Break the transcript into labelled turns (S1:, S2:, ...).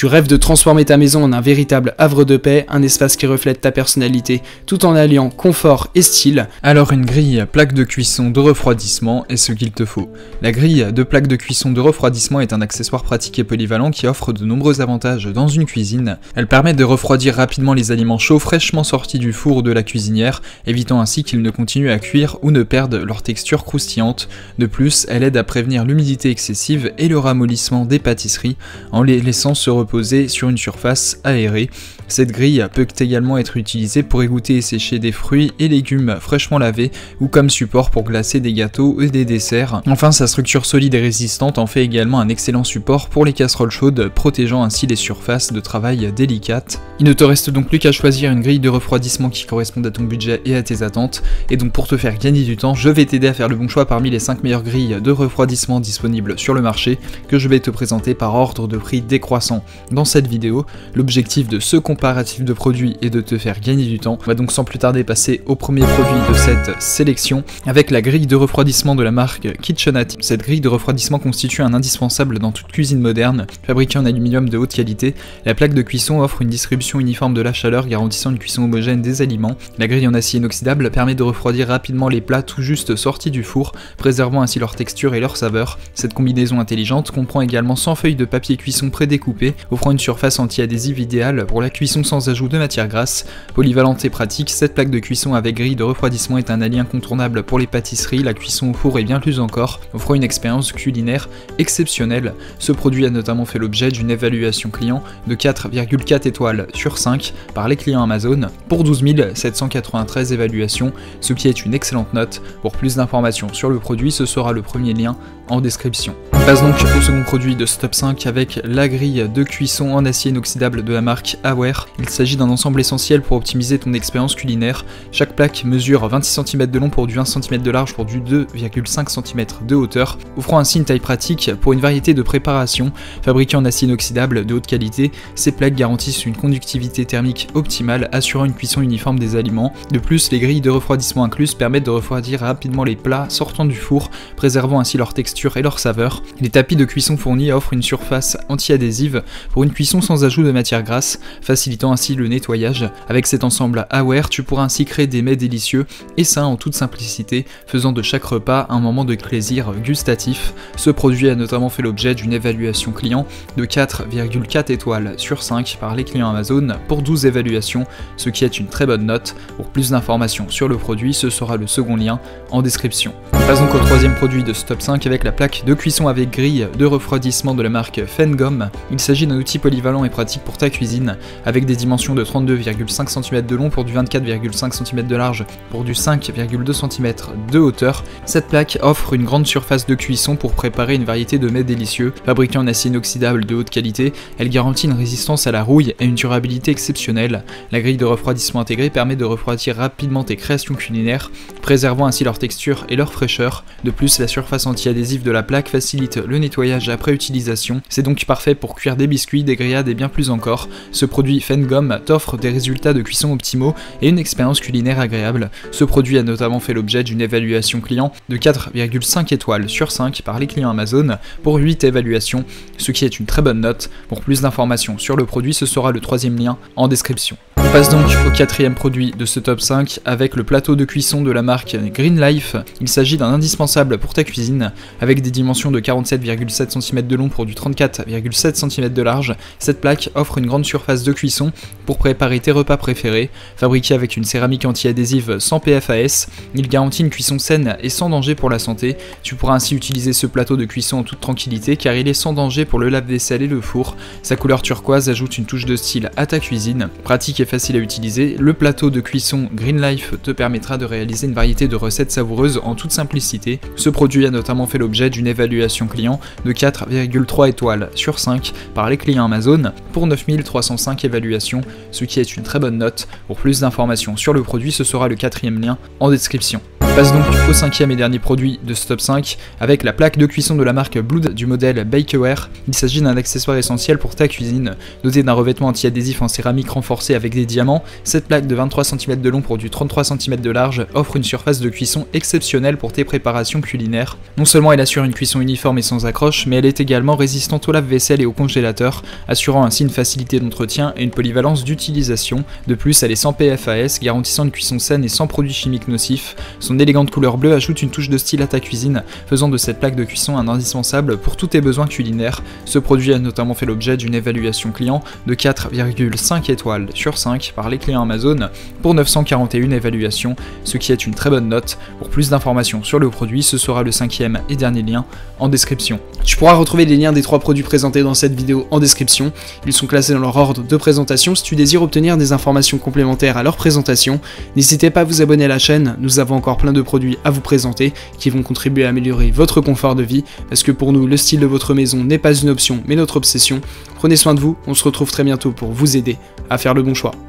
S1: Tu rêves de transformer ta maison en un véritable havre de paix, un espace qui reflète ta personnalité, tout en alliant confort et style.
S2: Alors une grille plaque de cuisson de refroidissement est ce qu'il te faut. La grille de plaque de cuisson de refroidissement est un accessoire pratique et polyvalent qui offre de nombreux avantages dans une cuisine. Elle permet de refroidir rapidement les aliments chauds fraîchement sortis du four ou de la cuisinière, évitant ainsi qu'ils ne continuent à cuire ou ne perdent leur texture croustillante. De plus, elle aide à prévenir l'humidité excessive et le ramollissement des pâtisseries en les laissant se reposer sur une surface aérée. Cette grille peut également être utilisée pour égoutter et sécher des fruits et légumes fraîchement lavés ou comme support pour glacer des gâteaux et des desserts. Enfin, sa structure solide et résistante en fait également un excellent support pour les casseroles chaudes, protégeant ainsi les surfaces de travail délicates. Il ne te reste donc plus qu'à choisir une grille de refroidissement qui corresponde à ton budget et à tes attentes. Et donc pour te faire gagner du temps, je vais t'aider à faire le bon choix parmi les 5 meilleures grilles de refroidissement disponibles sur le marché que je vais te présenter par ordre de prix décroissant dans cette vidéo. L'objectif de ce comparatif de produits est de te faire gagner du temps. On va donc sans plus tarder passer au premier produit de cette sélection avec la grille de refroidissement de la marque KitchenAid. Cette grille de refroidissement constitue un indispensable dans toute cuisine moderne. Fabriquée en aluminium de haute qualité, la plaque de cuisson offre une distribution uniforme de la chaleur garantissant une cuisson homogène des aliments. La grille en acier inoxydable permet de refroidir rapidement les plats tout juste sortis du four, préservant ainsi leur texture et leur saveur. Cette combinaison intelligente comprend également 100 feuilles de papier cuisson prédécoupées, offrant une surface anti-adhésive idéale pour la cuisson sans ajout de matière grasse. Polyvalente et pratique, cette plaque de cuisson avec grille de refroidissement est un allié incontournable pour les pâtisseries, la cuisson au four et bien plus encore, offrant une expérience culinaire exceptionnelle. Ce produit a notamment fait l'objet d'une évaluation client de 4,4 étoiles sur 5 par les clients Amazon pour 12 793 évaluations, ce qui est une excellente note. Pour plus d'informations sur le produit, ce sera le premier lien en description. On passe donc au second produit de ce top 5 avec la grille de cuisson en acier inoxydable de la marque Aware. Il s'agit d'un ensemble essentiel pour optimiser ton expérience culinaire. Chaque plaque mesure 26 cm de long pour du 1 cm de large pour du 2,5 cm de hauteur, offrant ainsi une taille pratique pour une variété de préparations. Fabriquées en acier inoxydable de haute qualité, ces plaques garantissent une conductivité thermique optimale, assurant une cuisson uniforme des aliments. De plus, les grilles de refroidissement incluses permettent de refroidir rapidement les plats sortant du four, préservant ainsi leur texture et leur saveur. Les tapis de cuisson fournis offrent une surface anti-adhésive pour une cuisson sans ajout de matière grasse, facilitant ainsi le nettoyage. Avec cet ensemble Aware, tu pourras ainsi créer des mets délicieux et sains en toute simplicité, faisant de chaque repas un moment de plaisir gustatif. Ce produit a notamment fait l'objet d'une évaluation client de 4,4 étoiles sur 5 par les clients Amazon pour 12 évaluations, ce qui est une très bonne note. Pour plus d'informations sur le produit, ce sera le second lien en description. On passe donc au troisième produit de ce top 5 avec la plaque de cuisson avec grille de refroidissement de la marque Fengom. Il s'agit d'un outil polyvalent et pratique pour ta cuisine, avec des dimensions de 32,5 cm de long pour du 24,5 cm de large pour du 5,2 cm de hauteur. Cette plaque offre une grande surface de cuisson pour préparer une variété de mets délicieux. Fabriquée en acier inoxydable de haute qualité, elle garantit une résistance à la rouille et une durabilité exceptionnelle. La grille de refroidissement intégrée permet de refroidir rapidement tes créations culinaires, préservant ainsi leur texture et leur fraîcheur. De plus, la surface anti-adhésive de la plaque facilite le nettoyage après utilisation. C'est donc parfait pour cuire des biscuits, des grillades et bien plus encore. Ce produit Fengom t'offre des résultats de cuisson optimaux et une expérience culinaire agréable. Ce produit a notamment fait l'objet d'une évaluation client de 4,5 étoiles sur 5 par les clients Amazon pour 8 évaluations, ce qui est une très bonne note. Pour plus d'informations sur le produit, ce sera le troisième lien en description. On passe donc au quatrième produit de ce top 5 avec le plateau de cuisson de la marque Green Life. Il s'agit d'un indispensable pour ta cuisine avec des dimensions de 47,7 cm de long pour du 34,7 cm de large. Cette plaque offre une grande surface de cuisson pour préparer tes repas préférés. Fabriqué avec une céramique anti-adhésive sans PFAS, il garantit une cuisson saine et sans danger pour la santé. Tu pourras ainsi utiliser ce plateau de cuisson en toute tranquillité car il est sans danger pour le lave-vaisselle et le four. Sa couleur turquoise ajoute une touche de style à ta cuisine. Pratique et facile à utiliser, le plateau de cuisson Green Life te permettra de réaliser une variété de recettes savoureuses en toute simplicité. Ce produit a notamment fait l'objet d'une évaluation client de 4,3 étoiles sur 5 par les clients Amazon pour 9305 évaluations, ce qui est une très bonne note. Pour plus d'informations sur le produit, ce sera le quatrième lien en description. On On passe donc au cinquième et dernier produit de ce top 5 avec la plaque de cuisson de la marque Blood du modèle Bakeware. Il s'agit d'un accessoire essentiel pour ta cuisine. Dotée d'un revêtement anti-adhésif en céramique renforcé avec des diamants, cette plaque de 23 cm de long pour du 33 cm de large offre une surface de cuisson exceptionnelle pour tes préparations culinaires. Non seulement elle assure une cuisson uniforme et sans accroche, mais elle est également résistante au lave-vaisselle et au congélateur, assurant ainsi une facilité d'entretien et une polyvalence d'utilisation. De plus, elle est sans PFAS, garantissant une cuisson saine et sans produits chimiques nocifs. Son élégante couleur bleue ajoute une touche de style à ta cuisine, faisant de cette plaque de cuisson un indispensable pour tous tes besoins culinaires. Ce produit a notamment fait l'objet d'une évaluation client de 4,5 étoiles sur 5 par les clients Amazon pour 941 évaluations, ce qui est une très bonne note. Pour plus d'informations sur le produit, ce sera le cinquième et dernier lien en description.
S1: Tu pourras retrouver les liens des 3 produits présentés dans cette vidéo en description. Ils sont classés dans leur ordre de présentation. Si tu désires obtenir des informations complémentaires à leur présentation, n'hésitez pas à vous abonner à la chaîne. Nous avons encore plein de produits à vous présenter qui vont contribuer à améliorer votre confort de vie, parce que pour nous, le style de votre maison n'est pas une option mais notre obsession. Prenez soin de vous, on se retrouve très bientôt pour vous aider à faire le bon choix.